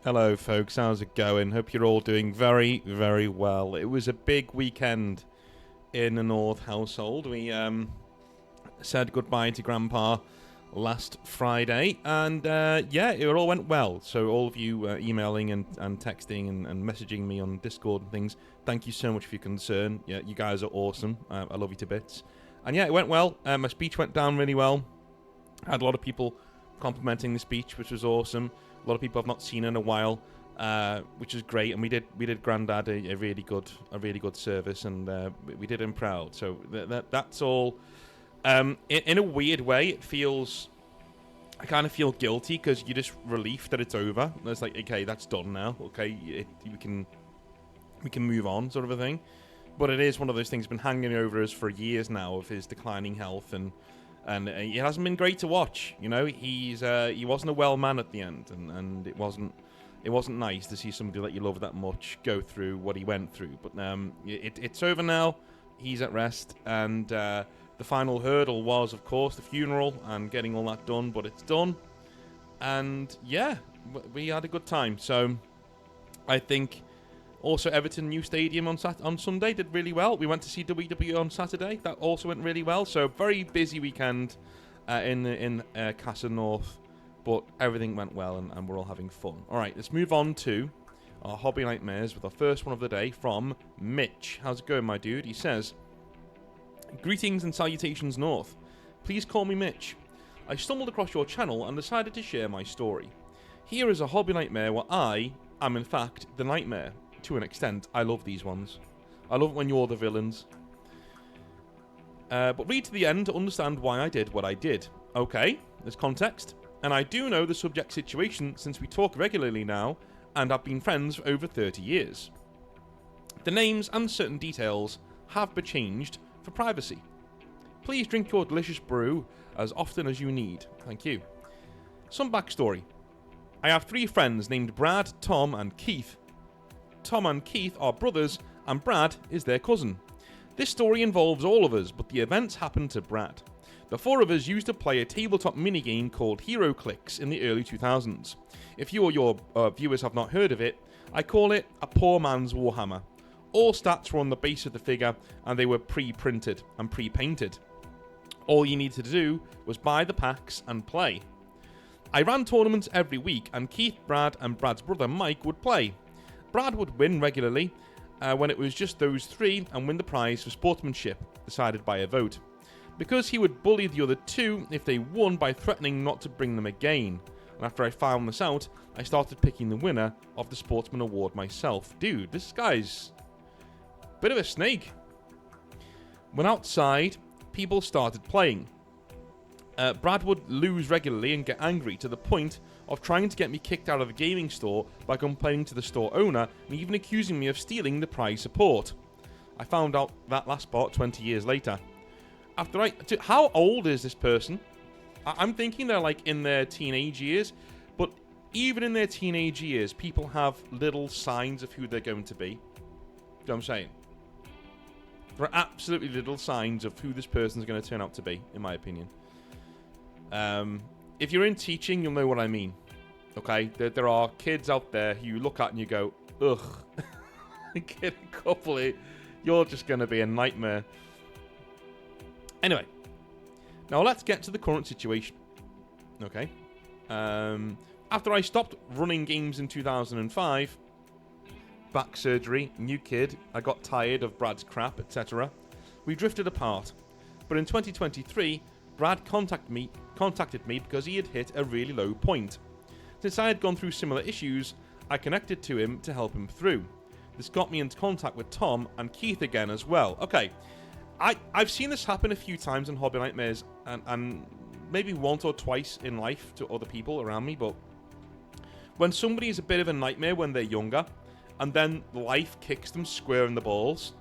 Hello, folks. How's it going? Hope you're all doing very, very well. It was a big weekend in the North household. We said goodbye to Grandpa last Friday, and yeah, it all went well. So all of you emailing and texting and messaging me on Discord and things, thank you so much for your concern. Yeah, you guys are awesome. I love you to bits. And yeah, it went well. My speech went down really well. I had a lot of people complimenting the speech, which was awesome. A lot of people I've not seen in a while, which is great. And we did Grandad a really good service, and we did him proud. So that's all. In a weird way, it feels. I kind of feel guilty because you're just relieved that it's over. And it's like, okay, that's done now. Okay, we can move on, sort of a thing. But it is one of those things been hanging over us for years now of his declining health, and it hasn't been great to watch. You know, he wasn't a well man at the end, and it wasn't nice to see somebody that you love that much go through what he went through. But it's over now. He's at rest, and the final hurdle was, of course, the funeral and getting all that done. But it's done, and yeah, we had a good time. So I think. Also, Everton new stadium on Sunday did really well. We went to see WWE on Saturday. That also went really well. So very busy weekend in Casa North, but everything went well and we're all having fun. All right, let's move on to our hobby nightmares with our first one of the day from Mitch. How's it going, my dude? He says, "Greetings and salutations, North. Please call me Mitch. I stumbled across your channel and decided to share my story. Here is a hobby nightmare where I am in fact the nightmare." To an extent, I love these ones. I love it when you're the villains. But read to the end to understand why I did what I did. Okay, there's context. And I do know the subject situation since we talk regularly now and have been friends for over 30 years. The names and certain details have been changed for privacy. Please drink your delicious brew as often as you need. Thank you. Some backstory. I have 3 friends named Brad, Tom, and Keith. Tom and Keith are brothers, and Brad is their cousin. This story involves all of us, but the events happened to Brad. The 4 of us used to play a tabletop minigame called Hero Clicks in the early 2000s. If you or your viewers have not heard of it, I call it a poor man's Warhammer. All stats were on the base of the figure, and they were pre-printed and pre-painted. All you needed to do was buy the packs and play. I ran tournaments every week, and Keith, Brad, and Brad's brother Mike would play. Brad would win regularly when it was just those 3 and win the prize for sportsmanship, decided by a vote. Because he would bully the other 2 if they won by threatening not to bring them again. And after I found this out, I started picking the winner of the Sportsman Award myself. Dude, this guy's a bit of a snake. When outside, people started playing. Brad would lose regularly and get angry to the point of trying to get me kicked out of the gaming store by complaining to the store owner and even accusing me of stealing the prize support. I found out that last part 20 years later. How old is this person? I'm thinking they're like in their teenage years, but even in their teenage years, people have little signs of who they're going to be. You know what I'm saying? There are absolutely little signs of who this person's going to turn out to be, in my opinion. If you're in teaching, you'll know what I mean. Okay? There are kids out there who you look at and you go, ugh. Kid couple, you're just going to be a nightmare. Anyway. Now let's get to the current situation. Okay? After I stopped running games in 2005, back surgery, new kid, I got tired of Brad's crap, etc. We drifted apart. But in 2023, Brad contacted me because he had hit a really low point. Since I had gone through similar issues, I connected to him to help him through. This got me into contact with Tom and Keith again as well. Okay, I've seen this happen a few times in Hobby Nightmares and maybe once or twice in life to other people around me, but when somebody is a bit of a nightmare when they're younger and then life kicks them square in the balls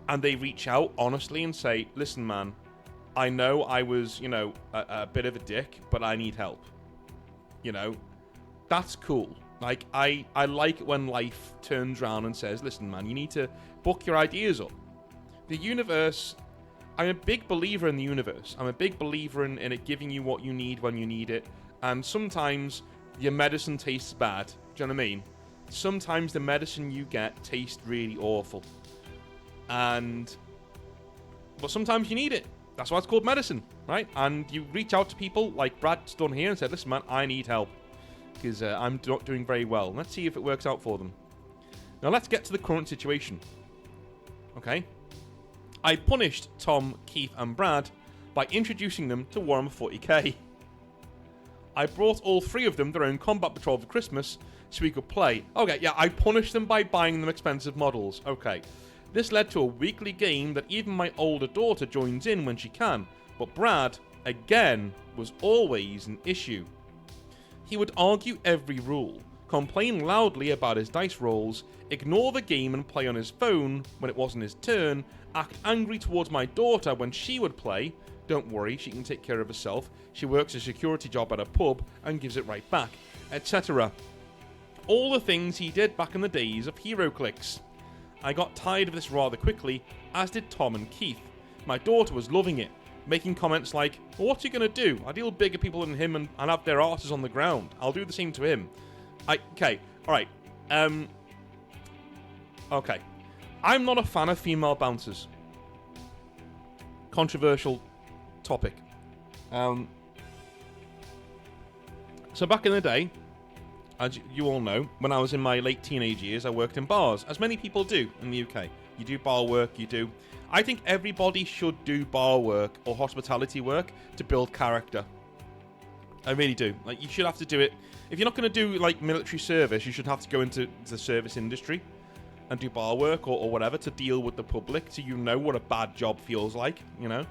and they reach out honestly and say, listen man, I know I was, a bit of a dick, but I need help. That's cool. Like, I like it when life turns around and says, listen, man, you need to book your ideas up. The universe, I'm a big believer in the universe. I'm a big believer in it giving you what you need when you need it. And sometimes your medicine tastes bad Do you know what I mean? Sometimes the medicine you get tastes really awful. But sometimes you need it. That's why it's called medicine, right? And you reach out to people like Brad's done here and said, listen, man, I need help. Because I'm not doing very well. Let's see if it works out for them. Now, let's get to the current situation. Okay? I punished Tom, Keith, and Brad by introducing them to Warhammer 40k. I brought all 3 of them their own combat patrol for Christmas so we could play. Okay, yeah, I punished them by buying them expensive models. Okay. This led to a weekly game that even my older daughter joins in when she can, but Brad, again, was always an issue. He would argue every rule, complain loudly about his dice rolls, ignore the game and play on his phone when it wasn't his turn, act angry towards my daughter when she would play. Don't worry, she can take care of herself. She works a security job at a pub and gives it right back, etc. All the things he did back in the days of HeroClix. I got tired of this rather quickly, as did Tom and Keith. My daughter was loving it, making comments like, well, what's he going to do? I deal with bigger people than him and have their asses on the ground. I'll do the same to him. Okay, alright. Okay. I'm not a fan of female bouncers. Controversial topic. So back in the day, as you all know, when I was in my late teenage years, I worked in bars, as many people do in the UK. You do bar work, I think everybody should do bar work or hospitality work to build character. I really do. Like, you should have to do it. If you're not going to do, like, military service, you should have to go into the service industry and do bar work or whatever to deal with the public so you know what a bad job feels like, you know?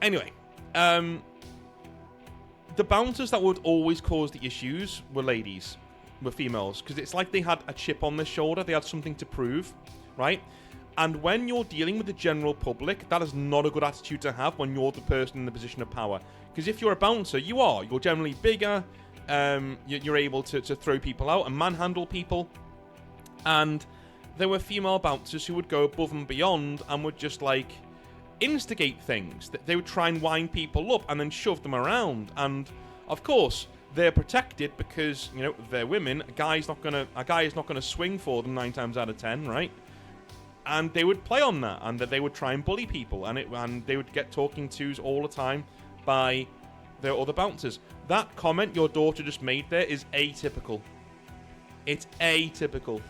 Anyway, the bouncers that would always cause the issues were ladies, were females, because it's like they had a chip on their shoulder, they had something to prove, right? And when you're dealing with the general public, that is not a good attitude to have when you're the person in the position of power. Because if you're a bouncer, you're generally bigger, you're able to throw people out and manhandle people. And there were female bouncers who would go above and beyond and would just, like, instigate things. They would try and wind people up and then shove them around. And, of course, they're protected because, you know, they're women. A guy is not gonna swing for them 9 times out of 10, right? And they would play on that, and that they would try and bully people, and they would get talking tos all the time by their other bouncers. That comment your daughter just made there is atypical. It's atypical.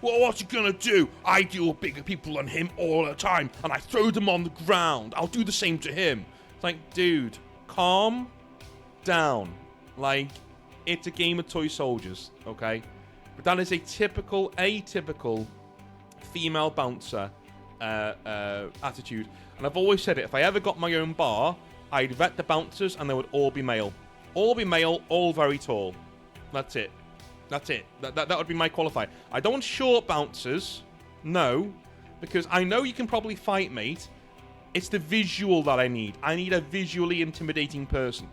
Well, what's he gonna do? I deal with bigger people than him all the time, and I throw them on the ground. I'll do the same to him. It's like, dude, calm down. Like, it's a game of toy soldiers, okay? But that is a atypical female bouncer attitude. And I've always said it, if I ever got my own bar, I'd vet the bouncers and they would all be male. All be male, all very tall. That's it. That's it. That would be my qualifier. I don't want short bouncers. No. Because I know you can probably fight, mate. It's the visual that I need. I need a visually intimidating person.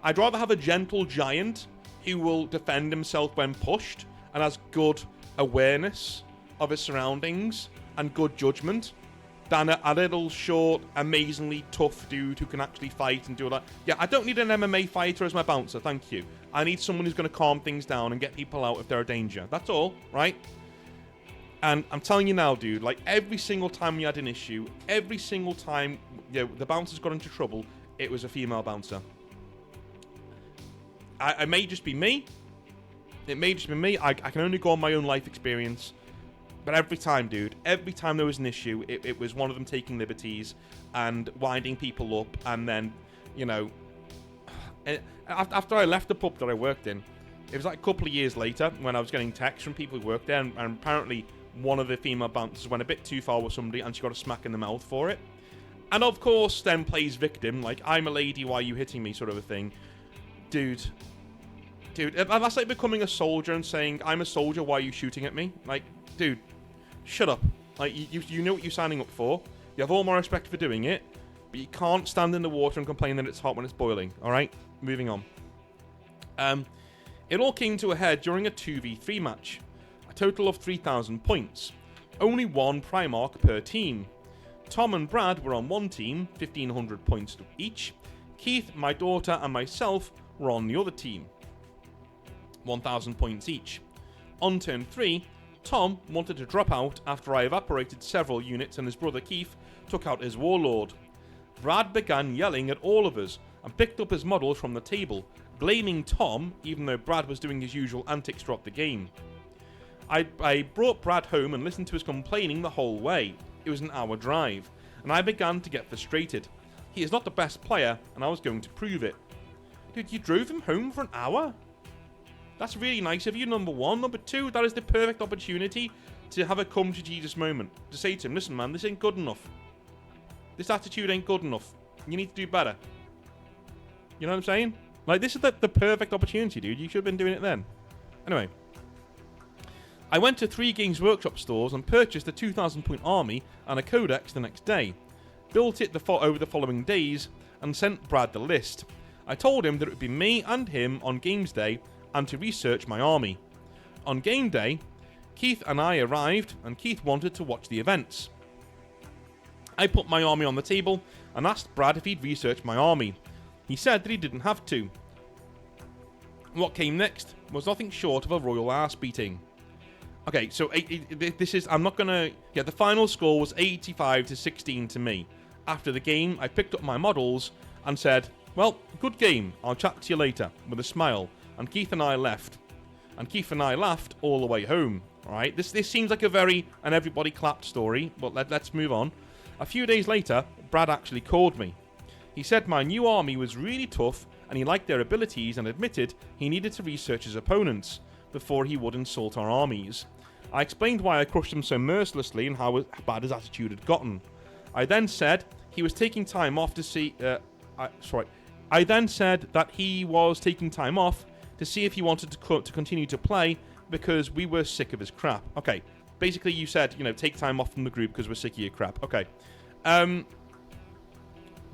I'd rather have a gentle giant who will defend himself when pushed and has good awareness of his surroundings and good judgment than a little short, amazingly tough dude who can actually fight and do all that. Yeah, I don't need an MMA fighter as my bouncer, thank you. I need someone who's going to calm things down and get people out if they're a danger. That's all, right? And I'm telling you now, dude, like, every single time we had an issue, every single time, you know, the bouncers got into trouble, it was a female bouncer. It may just be me. It may just be me. I can only go on my own life experience. But every time, dude, every time there was an issue, it was one of them taking liberties and winding people up. And then, you know, after I left the pub that I worked in, it was like a couple of years later when I was getting texts from people who worked there. And apparently one of the female bouncers went a bit too far with somebody and she got a smack in the mouth for it. And of course, then plays victim, like, I'm a lady, why are you hitting me, sort of a thing. Dude, that's like becoming a soldier and saying, I'm a soldier, why are you shooting at me? Like, dude, shut up. Like, you know what you're signing up for. You have all my respect for doing it, but you can't stand in the water and complain that it's hot when it's boiling, alright? Moving on. It all came to a head during a 2v3 match. A total of 3,000 points. Only one Primarch per team. Tom and Brad were on one team, 1,500 points each. Keith, my daughter, and myself were on the other team. 1,000 points each. On turn 3, Tom wanted to drop out after I evaporated several units and his brother Keith took out his warlord. Brad began yelling at all of us and picked up his models from the table, blaming Tom even though Brad was doing his usual antics throughout the game. I brought Brad home and listened to his complaining the whole way. It was an hour drive, and I began to get frustrated. He is not the best player, and I was going to prove it. Dude, you drove him home for an hour? That's really nice of you, number one. Number two, that is the perfect opportunity to have a come to Jesus moment. To say to him, listen man, this ain't good enough. This attitude ain't good enough. You need to do better. You know what I'm saying? Like, this is the perfect opportunity, dude. You should have been doing it then. Anyway. I went to 3 Games Workshop stores and purchased a 2,000 point army and a codex the next day. Built it over the following days and sent Brad the list. I told him that it would be me and him on Games Day and to research my army. On game day, Keith and I arrived and Keith wanted to watch the events. I put my army on the table and asked Brad if he'd research my army. He said that he didn't have to. What came next was nothing short of a royal ass beating. Okay, so this is, I'm not gonna, yeah, the final score was 85-16 to me. After the game, I picked up my models and said, well, good game, I'll chat to you later, with a smile, and Keith and I left. And Keith and I laughed all the way home, alright? This seems like a very, and everybody clapped story, but let's move on. A few days later, Brad actually called me. He said my new army was really tough, and he liked their abilities and admitted he needed to research his opponents before he would insult our armies. I explained why I crushed him so mercilessly and how bad his attitude had gotten. I then said he was taking time off to see... I then said that he was taking time off to see if he wanted to continue to play because we were sick of his crap. Okay, basically you said, you know, take time off from the group because we're sick of your crap. Okay.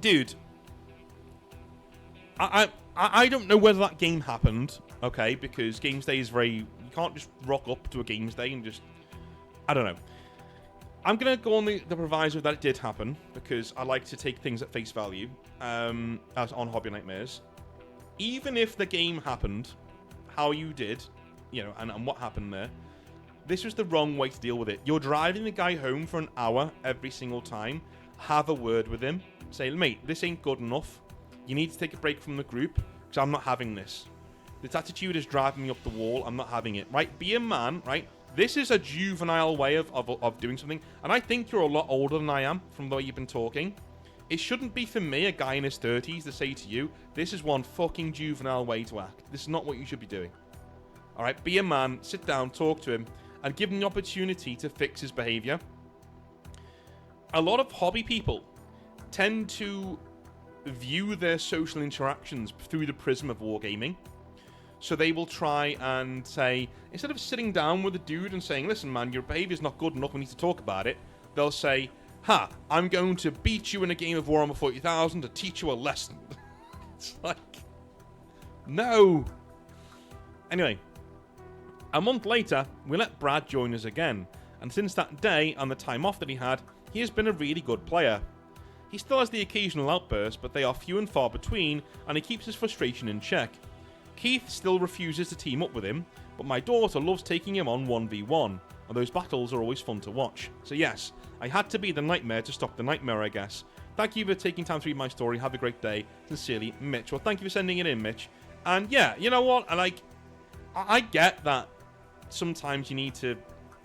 Dude. I don't know whether that game happened, okay, because Games Day is very... You can't just rock up to a Games Day and just... I don't know. I'm going to go on the proviso that it did happen, because I like to take things at face value, as on Hobby Nightmares. Even if the game happened, how you did, you know, and what happened there, this was the wrong way to deal with it. You're driving the guy home for an hour every single time. Have a word with him. Say, mate, this ain't good enough. You need to take a break from the group, because I'm not having this. This attitude is driving me up the wall. I'm not having it, right? Be a man, right? This is a juvenile way of doing something, and I think you're a lot older than I am from the way you've been talking. It shouldn't be for me, a guy in his 30s, to say to you, this is one fucking juvenile way to act. This is not what you should be doing. Alright, be a man, sit down, talk to him, and give him the opportunity to fix his behaviour. A lot of hobby people tend to view their social interactions through the prism of wargaming. So they will try and say, instead of sitting down with a dude and saying, listen man, your behaviour's not good enough, we need to talk about it, they'll say, ha, I'm going to beat you in a game of Warhammer 40,000 to teach you a lesson. It's like, no. Anyway, a month later, we let Brad join us again, and since that day and the time off that he had, he has been a really good player. He still has the occasional outburst, but they are few and far between, and he keeps his frustration in check. Keith still refuses to team up with him, but my daughter loves taking him on 1v1, and those battles are always fun to watch. So yes, I had to be the nightmare to stop the nightmare, I guess. Thank you for taking time to read my story. Have a great day. Sincerely, Mitch. Well, thank you for sending it in, Mitch. And yeah, you know what? I get that sometimes you need to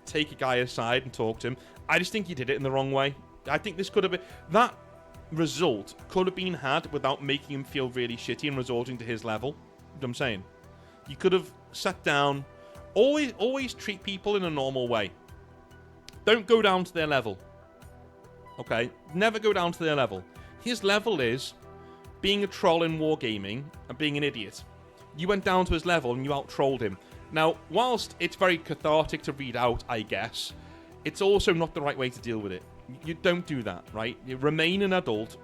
take a guy aside and talk to him. I just think you did it in the wrong way. I think this could have been... That result could have been had without making him feel really shitty and resorting to his level. You know what I'm saying? You could have sat down. Always treat people in a normal way. Don't go down to their level. Okay? Never go down to their level. His level is being a troll in wargaming and being an idiot. You went down to his level and you out-trolled him. Now, whilst it's very cathartic to read out, I guess, it's also not the right way to deal with it. You don't do that, right? You remain an adult.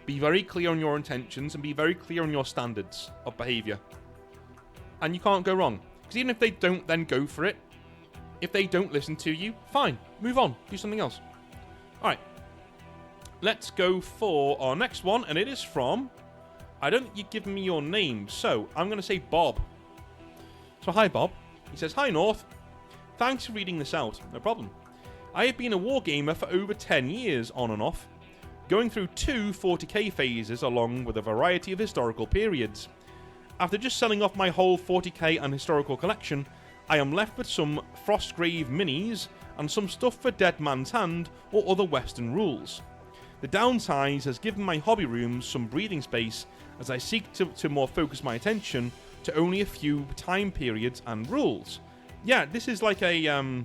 Be very clear on your intentions and be very clear on your standards of behaviour. And you can't go wrong. Because even if they don't then go for it, if they don't listen to you, fine. Move on. Do something else. Alright. Let's go for our next one. And it is from... I don't think you've given me your name. So, I'm going to say Bob. So hi Bob. He says, hi North. Thanks for reading this out. No problem. I have been a wargamer for over 10 years on and off, going through 2 40k phases along with a variety of historical periods. After just selling off my whole 40k and historical collection, I am left with some Frostgrave minis and some stuff for Dead Man's Hand or other Western rules. The downsize has given my hobby rooms some breathing space as I seek to more focus my attention to only a few time periods and rules. Yeah, this is like a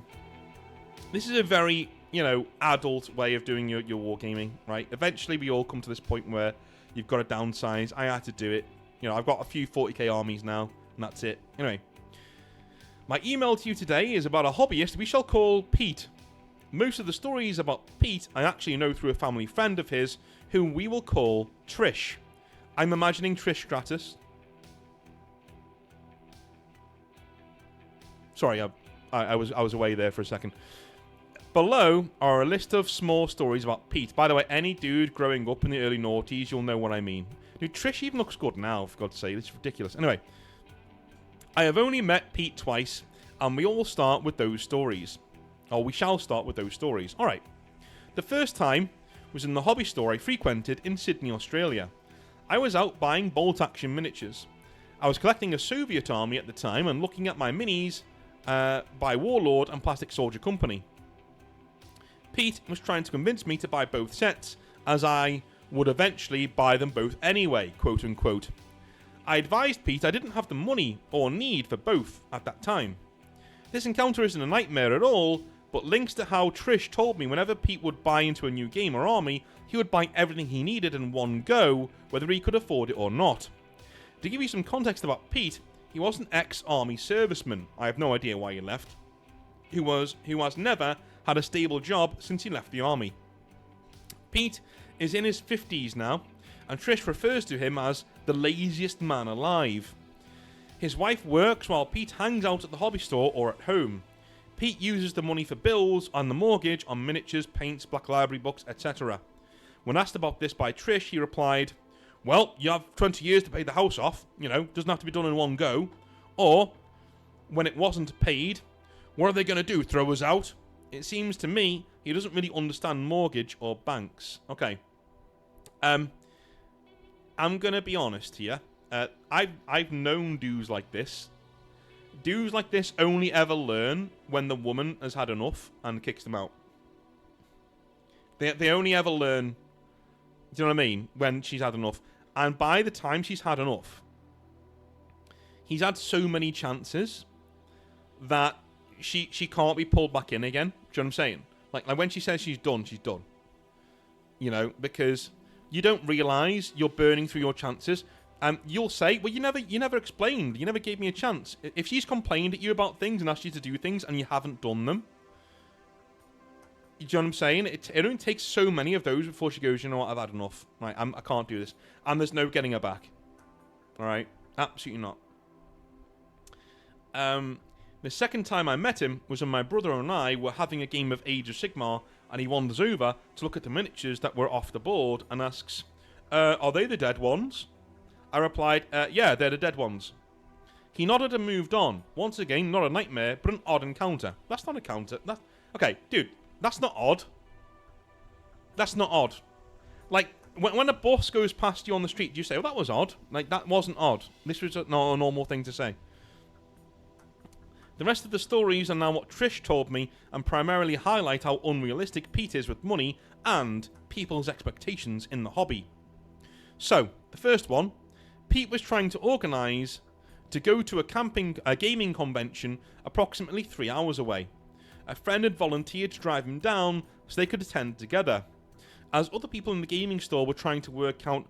this is a very, you know, adult way of doing your wargaming, right? Eventually we all come to this point where you've got to downsize. I had to do it. You know, I've got a few 40k armies now, and that's it. Anyway, my email to you today is about a hobbyist we shall call Pete. Most of the stories about Pete I actually know through a family friend of his, whom we will call Trish. I'm imagining Trish Stratus. Sorry, I was away there for a second. Below are a list of small stories about Pete. By the way, any dude growing up in the early noughties, you'll know what I mean. Dude, Trish even looks good now, for God's sake. This is ridiculous. Anyway, I have only met Pete twice, and we all start with those stories. Or we shall start with those stories. Alright. The first time was in the hobby store I frequented in Sydney, Australia. I was out buying bolt-action miniatures. I was collecting a Soviet army at the time and looking at my minis by Warlord and Plastic Soldier Company. Pete was trying to convince me to buy both sets, as I would eventually buy them both anyway, quote unquote. I advised Pete I didn't have the money or need for both at that time. This encounter isn't a nightmare at all, but links to how Trish told me whenever Pete would buy into a new game or army, he would buy everything he needed in one go, whether he could afford it or not. To give you some context about Pete, he was an ex-army serviceman, I have no idea why he left, who has never had a stable job since he left the army. Pete is in his 50s now, and Trish refers to him as the laziest man alive. His wife works while Pete hangs out at the hobby store or at home. Pete uses the money for bills and the mortgage on miniatures, paints, Black Library books, etc. When asked about this by Trish, he replied, well, you have 20 years to pay the house off, you know, doesn't have to be done in one go. Or, when it wasn't paid, what are they going to do, throw us out? It seems to me he doesn't really understand mortgage or banks. Okay. I'm going to be honest here. I've known dudes like this. Dudes like this only ever learn when the woman has had enough and kicks them out. They only ever learn, do you know what I mean, when she's had enough. And by the time she's had enough, he's had so many chances that she can't be pulled back in again. Do you know what I'm saying? Like when she says she's done, she's done. You know, because you don't realise you're burning through your chances. You'll say, well, you never explained. You never gave me a chance. If she's complained at you about things and asked you to do things and you haven't done them, do you know what I'm saying? It only takes so many of those before she goes, you know what, I've had enough. Right, I can't do this. And there's no getting her back. Alright? Absolutely not. The second time I met him was when my brother and I were having a game of Age of Sigmar, and he wanders over to look at the miniatures that were off the board and asks, are they the dead ones? I replied, yeah, they're the dead ones. He nodded and moved on. Once again, not a nightmare, but an odd encounter. That's not a counter. Okay, dude, that's not odd. That's not odd. Like, when a boss goes past you on the street, do you say, oh, that was odd? Like, that wasn't odd. This was not a normal thing to say. The rest of the stories are now what Trish told me and primarily highlight how unrealistic Pete is with money and people's expectations in the hobby. So, the first one, Pete was trying to organise to go to a gaming convention approximately 3 hours away. A friend had volunteered to drive him down so they could attend together. As other people in the gaming store were trying to work out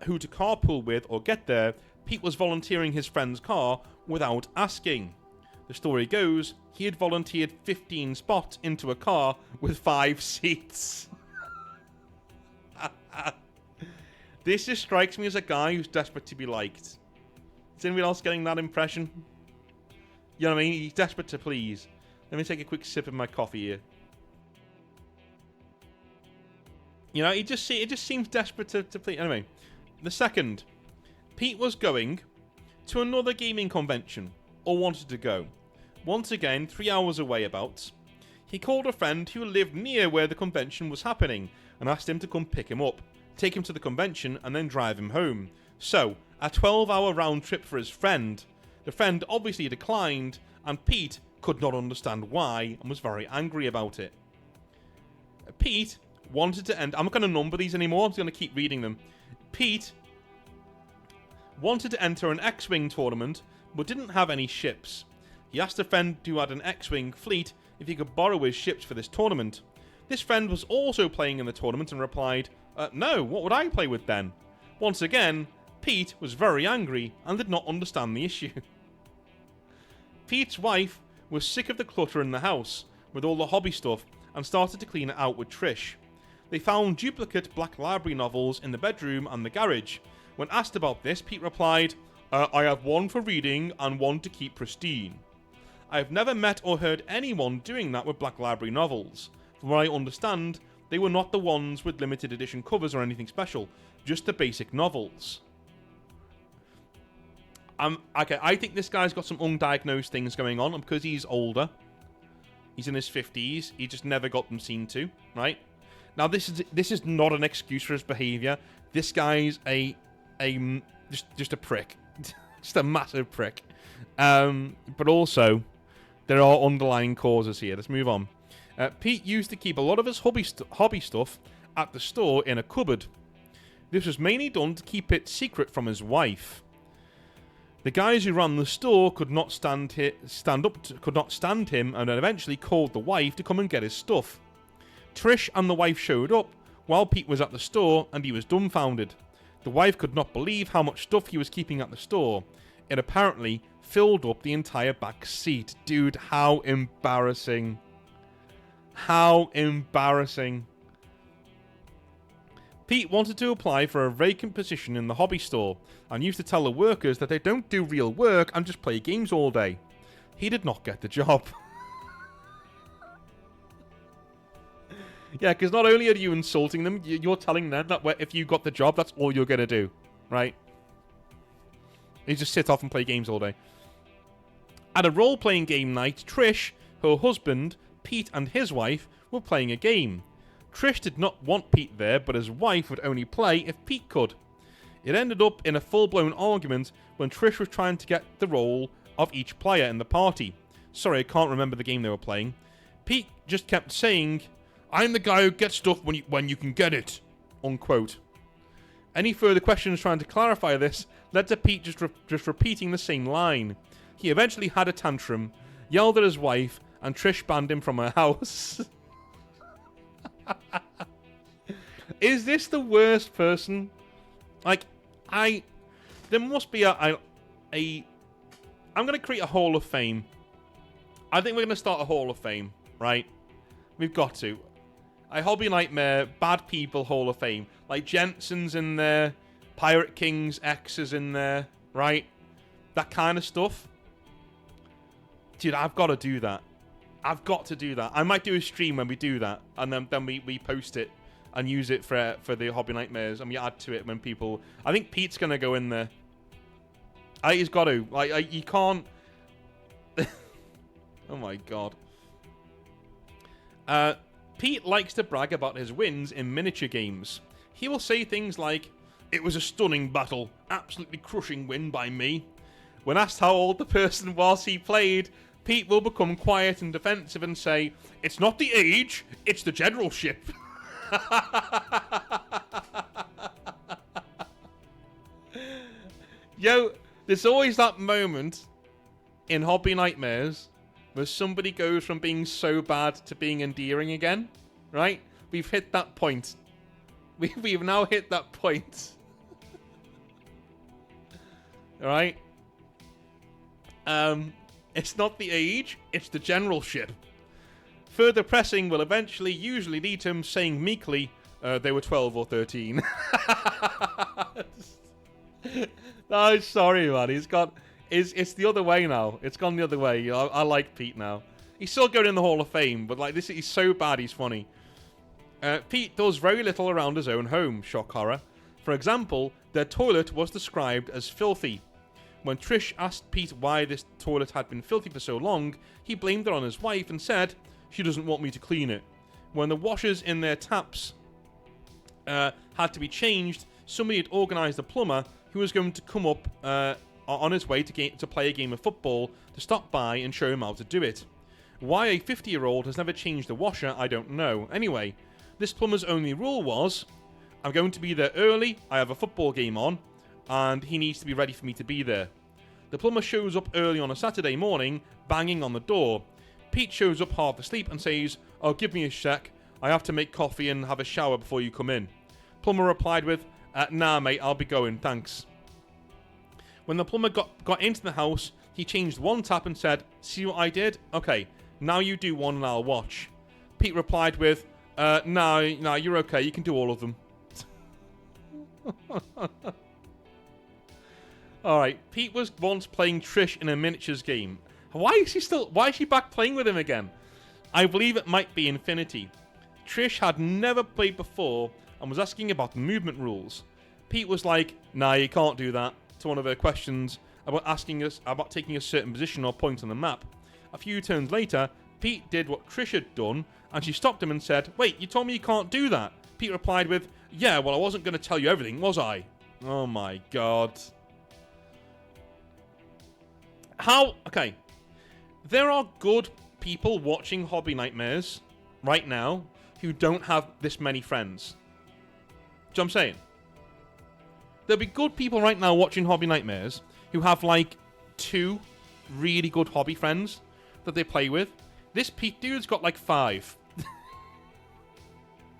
who to carpool with or get there, Pete was volunteering his friend's car without asking. The story goes, he had volunteered 15 spots into a car with 5 seats. This just strikes me as a guy who's desperate to be liked. Is anyone else getting that impression? You know what I mean? He's desperate to please. Let me take a quick sip of my coffee here. You know, it just seems desperate to please. Anyway, the second, Pete was going to another gaming convention. or wanted to go. Once again, 3 hours away about, he called a friend who lived near where the convention was happening and asked him to come pick him up, take him to the convention, and then drive him home. So, a 12-hour round trip for his friend. The friend obviously declined, and Pete could not understand why and was very angry about it. Pete wanted to end... I'm not going to number these anymore, I'm just going to keep reading them. Pete wanted to enter an X-Wing tournament, but didn't have any ships. He asked a friend who had an X-Wing fleet if he could borrow his ships for this tournament. This friend was also playing in the tournament and replied, no, what would I play with then? Once again, Pete was very angry and did not understand the issue. Pete's wife was sick of the clutter in the house with all the hobby stuff and started to clean it out with Trish. They found duplicate Black Library novels in the bedroom and the garage. When asked about this, Pete replied, I have one for reading and one to keep pristine. I have never met or heard anyone doing that with Black Library novels. From what I understand, they were not the ones with limited edition covers or anything special, just the basic novels. Okay, I think this guy's got some undiagnosed things going on, and because he's older, he's in his 50s, he just never got them seen to, right? Now, this is not an excuse for his behaviour. This guy's just a prick. Just a massive prick. But also, there are underlying causes here. Let's move on. Pete used to keep a lot of his hobby stuff at the store in a cupboard. This was mainly done to keep it secret from his wife. The guys who ran the store could not stand him, and eventually called the wife to come and get his stuff. Trish and the wife showed up while Pete was at the store, and he was dumbfounded. The wife could not believe how much stuff he was keeping at the store. It apparently filled up the entire back seat. Dude, how embarrassing. How embarrassing. Pete wanted to apply for a vacant position in the hobby store and used to tell the workers that they don't do real work and just play games all day. He did not get the job. Yeah, because not only are you insulting them, you're telling them that if you got the job, that's all you're going to do, right? You just sit off and play games all day. At a role-playing game night, Trish, her husband, Pete and his wife were playing a game. Trish did not want Pete there, but his wife would only play if Pete could. It ended up in a full-blown argument when Trish was trying to get the role of each player in the party. Sorry, I can't remember the game they were playing. Pete just kept saying, I'm the guy who gets stuff when you can get it, unquote. Any further questions trying to clarify this led to Pete just repeating the same line. He eventually had a tantrum, yelled at his wife, and Trish banned him from her house. Is this the worst person? Like, there must be I'm going to create a Hall of Fame. I think we're going to start a Hall of Fame, right? We've got to. A Hobby Nightmare, Bad People Hall of Fame. Like, Jensen's in there, Pirate King's X is in there, right? That kind of stuff. Dude, I've got to do that. I've got to do that. I might do a stream when we do that, and then we post it and use it for the Hobby Nightmares, and we add to it when people... I think Pete's going to go in there. He's got to. Like, you can't... Oh my god. Pete likes to brag about his wins in miniature games. He will say things like, it was a stunning battle, absolutely crushing win by me. When asked how old the person was he played, Pete will become quiet and defensive and say, it's not the age, it's the generalship. Yo, there's always that moment in Hobby Nightmares where somebody goes from being so bad to being endearing again, right? We've hit that point. We've now hit that point. Alright? It's not the age, it's the generalship. Further pressing will eventually usually lead to him saying meekly, they were 12 or 13. No, sorry, man. It's the other way now. It's gone the other way. I like Pete now. He's still going in the Hall of Fame, but like this, he's so bad he's funny. Pete does very little around his own home, shock horror. For example, their toilet was described as filthy. When Trish asked Pete why this toilet had been filthy for so long, he blamed it on his wife and said, she doesn't want me to clean it. When the washers in their taps had to be changed, somebody had organised a plumber who was going to come up on his way to play a game of football to stop by and show him how to do it. Why a 50-year-old has never changed a washer, I don't know. Anyway, this plumber's only rule was, I'm going to be there early, I have a football game on, and he needs to be ready for me to be there. The plumber shows up early on a Saturday morning, banging on the door. Pete shows up half asleep and says, oh, give me a sec, I have to make coffee and have a shower before you come in. Plumber replied with, nah mate, I'll be going, thanks. When the plumber got into the house, he changed one tap and said, see what I did? Okay, now you do one and I'll watch. Pete replied with, nah, you're okay, you can do all of them. Alright, Pete was once playing Trish in a miniatures game. Why is she back playing with him again? I believe it might be Infinity. Trish had never played before and was asking about the movement rules. Pete was like, nah, you can't do that, to one of her questions about asking us about taking a certain position or point on the map. A few turns later, Pete did what Trish had done, and she stopped him and said, wait, you told me you can't do that. Pete replied with, yeah, well, I wasn't going to tell you everything, was I? Oh my god. Okay. There are good people watching Hobby Nightmares right now who don't have this many friends. Do you know what I'm saying? There'll be good people right now watching Hobby Nightmares who have like 2 really good hobby friends that they play with. This Pete dude's got like 5.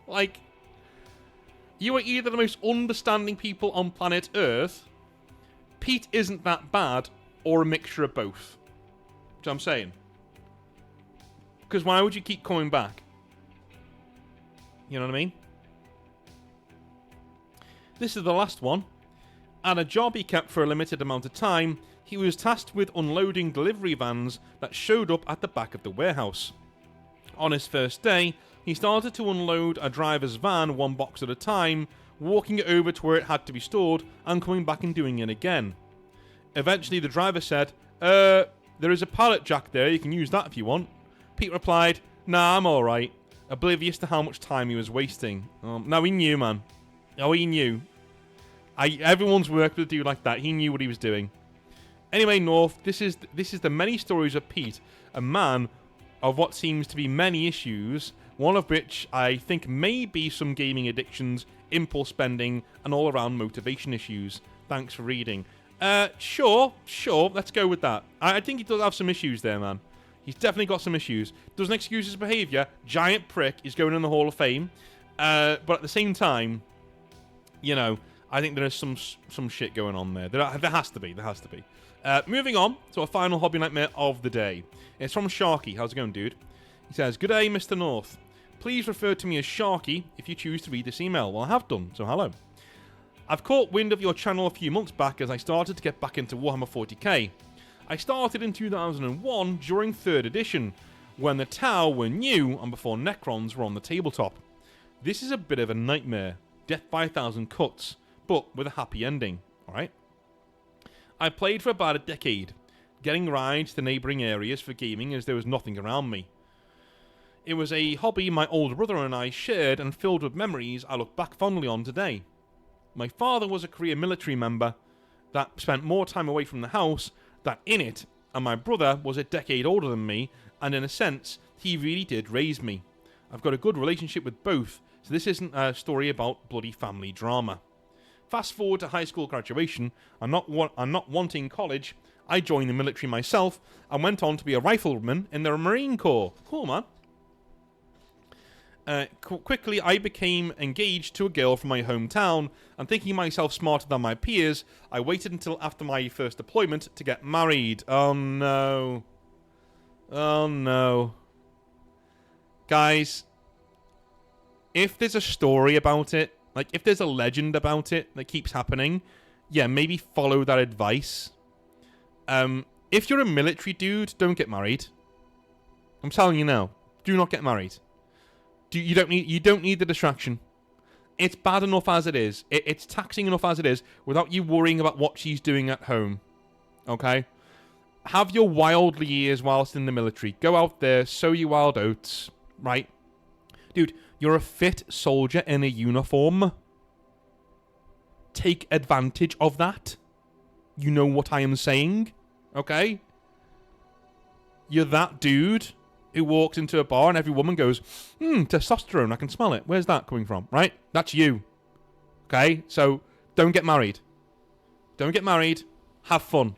Like, you are either the most understanding people on planet Earth, Pete isn't that bad, or a mixture of both. Do you know what I'm saying? Because why would you keep coming back? You know what I mean? This is the last one. At a job he kept for a limited amount of time, he was tasked with unloading delivery vans that showed up at the back of the warehouse. On his first day, he started to unload a driver's van one box at a time, walking it over to where it had to be stored, and coming back and doing it again. Eventually the driver said, there is a pallet jack there, you can use that if you want. Pete replied, nah, I'm alright, oblivious to how much time he was wasting. No, he knew, man. Oh, he knew. Everyone's worked with a dude like that. He knew what he was doing. Anyway, North, this is the many stories of Pete, a man of what seems to be many issues, one of which I think may be some gaming addictions, impulse spending, and all-around motivation issues. Thanks for reading. Sure, let's go with that. I think he does have some issues there, man. He's definitely got some issues. Doesn't excuse his behaviour. Giant prick. He's going in the Hall of Fame. But at the same time, you know, I think there is some shit going on there. There has to be. Moving on to our final Hobby Nightmare of the day. It's from Sharky. How's it going, dude? He says, good day, Mr. North. Please refer to me as Sharky if you choose to read this email. Well, I have done, so hello. I've caught wind of your channel a few months back as I started to get back into Warhammer 40k. I started in 2001 during 3rd edition, when the Tau were new and before Necrons were on the tabletop. This is a bit of a nightmare, death by 1,000 cuts, but with a happy ending, alright? I played for about a decade, getting rides to neighbouring areas for gaming as there was nothing around me. It was a hobby my older brother and I shared and filled with memories I look back fondly on today. My father was a career military member that spent more time away from the house than in it, and my brother was a decade older than me, and in a sense, he really did raise me. I've got a good relationship with both, so this isn't a story about bloody family drama. Fast forward to high school graduation, and not wanting college, I joined the military myself and went on to be a rifleman in the Marine Corps. Cool, man. Quickly, I became engaged to a girl from my hometown, and thinking myself smarter than my peers, I waited until after my first deployment to get married. Oh no. Oh no. Guys, if there's a story about it, like if there's a legend about it that keeps happening, yeah, maybe follow that advice. If you're a military dude, don't get married. I'm telling you now, do not get married. You don't need the distraction. It's bad enough as it is. It's taxing enough as it is without you worrying about what she's doing at home. okay? Have your wild years whilst in the military. Go out there, sow your wild oats, right? Dude, you're a fit soldier in a uniform. Take advantage of that. You know what I am saying, okay? You're that dude who walks into a bar and every woman goes, testosterone, I can smell it. Where's that coming from, right? That's you, okay? So don't get married. Don't get married. Have fun.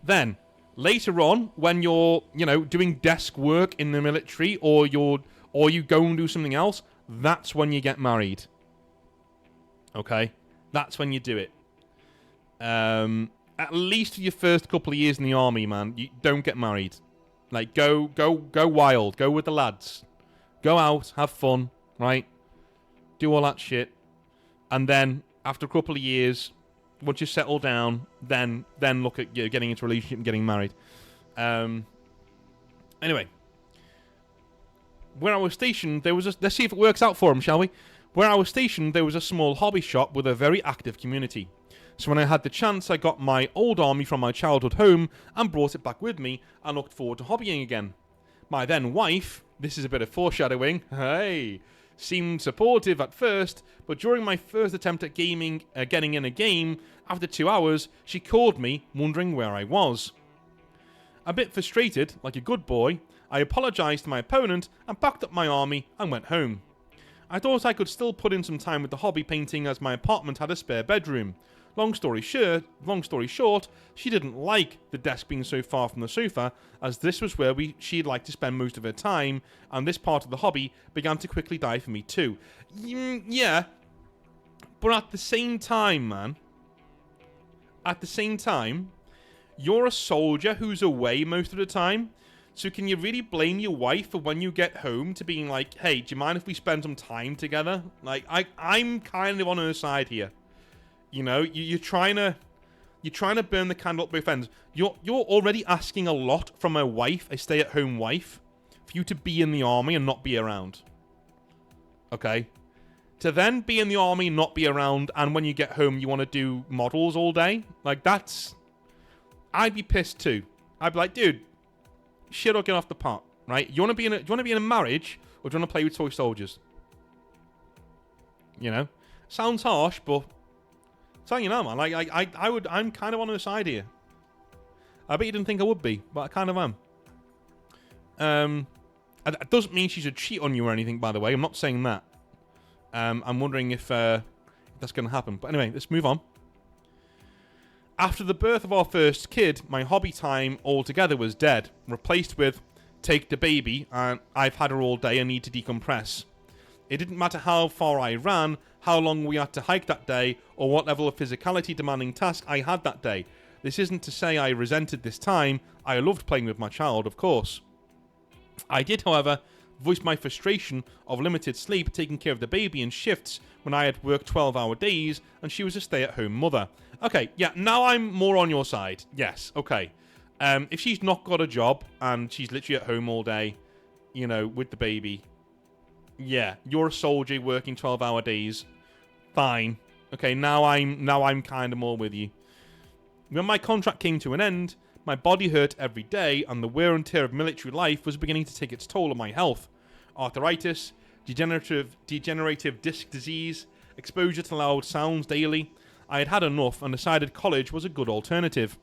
Then, later on, when you're, doing desk work in the military or you go and do something else, that's when you get married. Okay? That's when you do it. At least for your first couple of years in the army, man, you don't get married. Like, go wild. Go with the lads. Go out, have fun, right? Do all that shit. And then, after a couple of years, once you settle down, then look at getting into a relationship and getting married. Anyway. Where I was stationed, there was let's see if it works out for him, shall we? Where I was stationed, there was a small hobby shop with a very active community. So when I had the chance, I got my old army from my childhood home and brought it back with me and looked forward to hobbying again. My then wife, this is a bit of foreshadowing, seemed supportive at first, but during my first attempt at getting in a game, after 2 hours, she called me, wondering where I was. A bit frustrated, like a good boy, I apologised to my opponent and packed up my army and went home. I thought I could still put in some time with the hobby painting as my apartment had a spare bedroom. Long story short, she didn't like the desk being so far from the sofa, as this was where she'd like to spend most of her time, and this part of the hobby began to quickly die for me too. Yeah, but at the same time, man, you're a soldier who's away most of the time, so can you really blame your wife for when you get home to being like, hey, do you mind if we spend some time together? Like, I'm kind of on her side here. You're trying to burn the candle at both ends. You're already asking a lot from a wife, a stay-at-home wife, for you to be in the army and not be around. Okay? To then be in the army, not be around, and when you get home, you want to do models all day? Like, that's... I'd be pissed too. I'd be like, dude, shit or get off the pot, right? Do you want to be in a marriage, or do you want to play with toy soldiers? Sounds harsh, but... So man, like I'm kind of on her side here. I bet you didn't think I would be, but I kind of am. It doesn't mean she should cheat on you or anything, by the way. I'm not saying that. I'm wondering if that's going to happen. But anyway, let's move on. After the birth of our first kid, my hobby time altogether was dead, replaced with take the baby, and I've had her all day, I need to decompress. It didn't matter how far I ran, how long we had to hike that day, or what level of physicality demanding task I had that day. This isn't to say I resented this time. I loved playing with my child, of course. I did, however, voice my frustration of limited sleep taking care of the baby in shifts when I had worked 12-hour days and she was a stay-at-home mother. Okay, yeah, now I'm more on your side. Yes, okay. If she's not got a job and she's literally at home all day, with the baby... Yeah, you're a soldier working 12-hour days. Fine. Okay, now I'm kind of more with you. When my contract came to an end, my body hurt every day, and the wear and tear of military life was beginning to take its toll on my health. Arthritis, degenerative disc disease, exposure to loud sounds daily. I had had enough and decided college was a good alternative.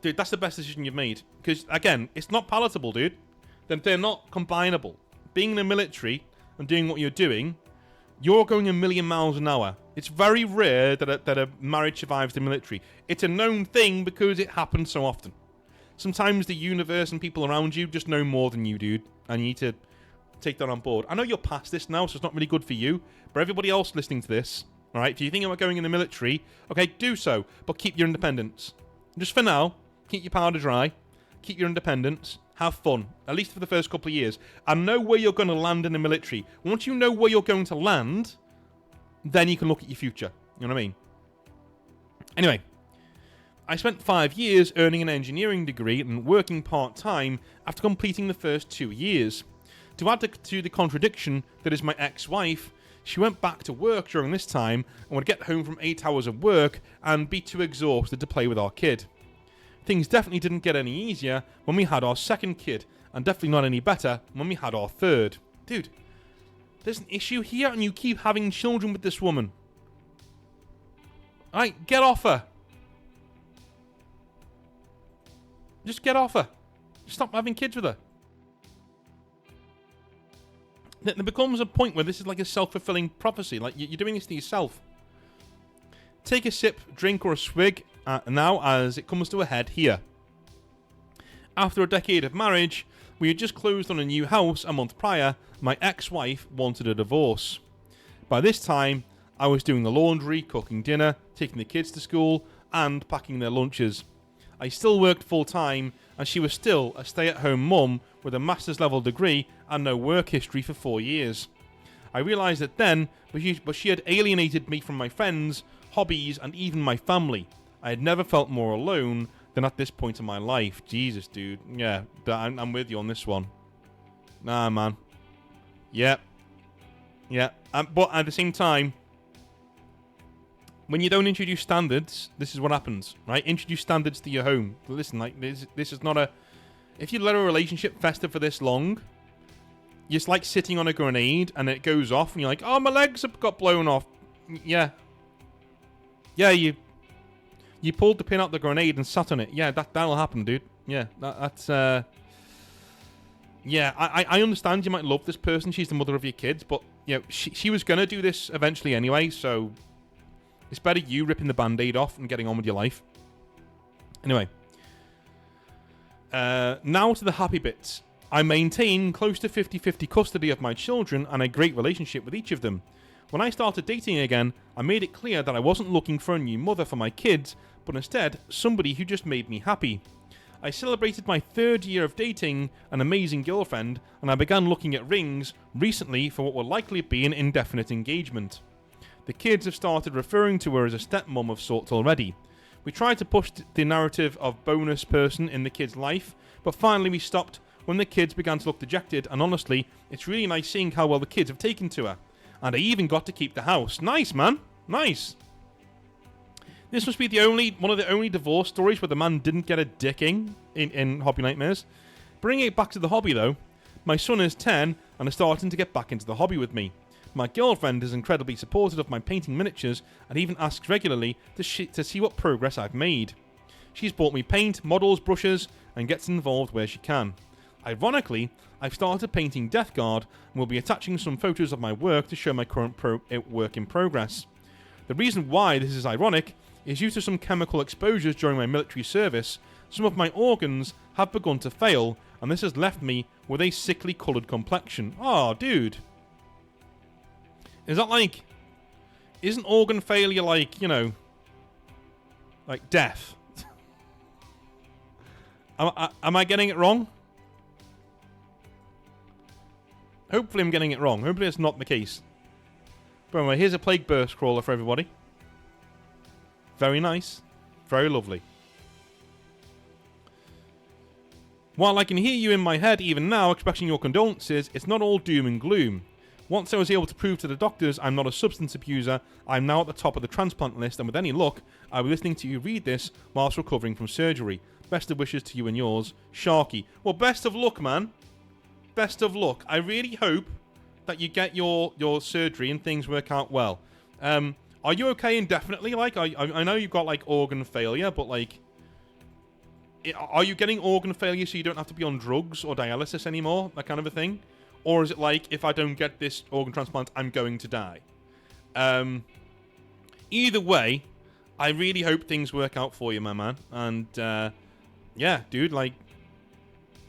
Dude, that's the best decision you've made. Because, again, it's not palatable, dude. They're not combinable. Being in the military and doing what you're doing, you're going a million miles an hour. It's very rare that a marriage survives the military. It's a known thing because it happens so often. Sometimes the universe and people around you just know more than you, dude. And you need to take that on board. I know you're past this now, so it's not really good for you. But everybody else listening to this, alright, if you think about going in the military, okay, do so. But keep your independence. Just for now, keep your powder dry. Keep your independence. Have fun, at least for the first couple of years, and know where you're going to land in the military. Once you know where you're going to land, then you can look at your future. You know what I mean? Anyway, I spent 5 years earning an engineering degree and working part-time after completing the first 2 years. To add to the contradiction that is my ex-wife, She went back to work during this time and would get home from 8 hours of work and be too exhausted to play with our kid. Things definitely didn't get any easier when we had our second kid, and definitely not any better when we had our third. Dude, there's an issue here and you keep having children with this woman. Alright, get off her. Just get off her. Stop having kids with her. There becomes a point where this is like a self-fulfilling prophecy. Like, you're doing this to yourself. Take a sip, drink, or a swig now as it comes to a head here. After a decade of marriage, we had just closed on a new house a month prior. My ex-wife wanted a divorce. By this time, I was doing the laundry, cooking dinner, taking the kids to school, and packing their lunches. I still worked full-time, and she was still a stay-at-home mum with a master's level degree and no work history for 4 years. I realised it then, but she had alienated me from my friends, hobbies, and even my family. I had never felt more alone than at this point in my life. Jesus, dude. Yeah, I'm with you on this one. Nah, man. Yep. Yeah. But at the same time, when you don't introduce standards, this is what happens, right? Introduce standards to your home. Listen, like, this is not a... If you let a relationship fester for this long, it's like sitting on a grenade and it goes off and you're like, oh, my legs have got blown off. Yeah. Yeah, you pulled the pin out the grenade and sat on it. Yeah, that'll happen, dude. Yeah, that's... Yeah, I understand you might love this person. She's the mother of your kids, but, you know, she was going to do this eventually anyway, so... It's better you ripping the band-aid off and getting on with your life. Anyway. Now to the happy bits. I maintain close to 50-50 custody of my children and a great relationship with each of them. When I started dating again, I made it clear that I wasn't looking for a new mother for my kids, but instead, somebody who just made me happy. I celebrated my 3rd year of dating an amazing girlfriend, and I began looking at rings recently for what will likely be an indefinite engagement. The kids have started referring to her as a stepmom of sorts already. We tried to push the narrative of bonus person in the kid's life, but finally we stopped when the kids began to look dejected, and honestly, it's really nice seeing how well the kids have taken to her. And I even got to keep the house. Nice, man. Nice. This must be one of the only divorce stories where the man didn't get a dicking in Hobby Nightmares. Bringing it back to the hobby, though, my son is 10 and is starting to get back into the hobby with me. My girlfriend is incredibly supportive of my painting miniatures and even asks regularly to see what progress I've made. She's bought me paint, models, brushes, and gets involved where she can. Ironically, I've started painting Death Guard and will be attaching some photos of my work to show my current work in progress. The reason why this is ironic is due to some chemical exposures during my military service. Some of my organs have begun to fail, and this has left me with a sickly coloured complexion. Oh, dude. Is that like... Isn't organ failure like, you know... like death? Am I getting it wrong? Hopefully I'm getting it wrong. Hopefully it's not the case. But anyway, here's a Plague Burst crawler for everybody. Very nice. Very lovely. While I can hear you in my head even now expressing your condolences, it's not all doom and gloom. Once I was able to prove to the doctors I'm not a substance abuser, I'm now at the top of the transplant list, and with any luck, I'll be listening to you read this whilst recovering from surgery. Best of wishes to you and yours, Sharky. Well, best of luck, man. Best of luck. I really hope that you get your surgery and things work out well. Are you okay indefinitely? Like, I know you've got, like, organ failure, but, like... Are you getting organ failure so you don't have to be on drugs or dialysis anymore? That kind of a thing? Or is it like, if I don't get this organ transplant, I'm going to die? Either way, I really hope things work out for you, my man. And, yeah, dude, like,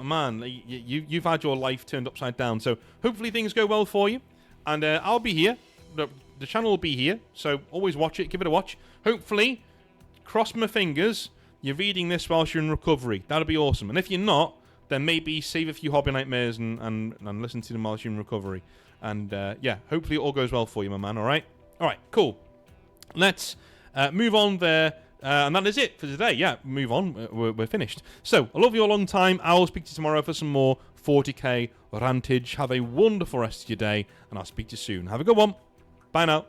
man, you've had your life turned upside down. So hopefully things go well for you. And I'll be here. The channel will be here. So always watch it. Give it a watch. Hopefully, cross my fingers, you're reading this whilst you're in recovery. That'll be awesome. And if you're not, then maybe save a few Hobby Nightmares and listen to them whilst you're in recovery. And, yeah, hopefully it all goes well for you, my man, alright? Alright, cool. Let's move on there. And that is it for today. Yeah, move on. We're finished. So, I love you a long time. I'll speak to you tomorrow for some more 40k rantage. Have a wonderful rest of your day, and I'll speak to you soon. Have a good one. Bye now.